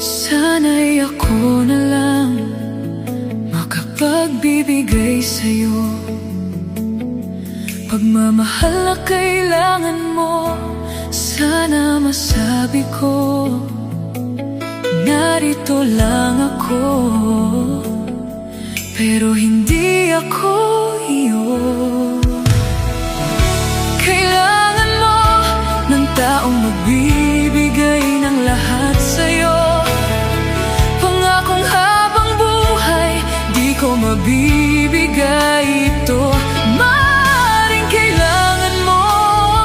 Sana'y ako na lang makapagbibigay sa'yo pagmamahal na kailangan mo. Sana masabi ko, narito lang ako, pero hindi ako iyo. Kailangan mo ng taong magbibigay ng lahat sa'yo. Pangakong habang buhay, di ko mabibigay ito. Maaaring kailangan mo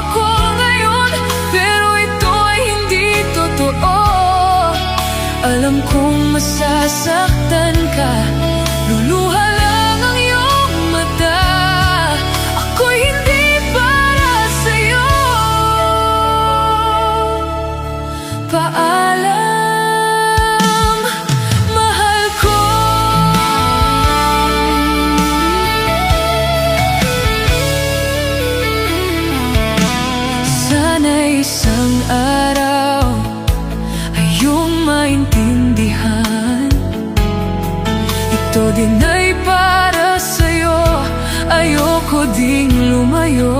ako ngayon, pero ito ay hindi totoo. Alam kong masasaktan ka, luluha lang ang iyong mata. Ako'y hindi para sa'yo. Paalam, mahal ko. Sana'y isang araw ay iyong maintindihan, ito din ay para sa'yo. Ayoko ding lumayo.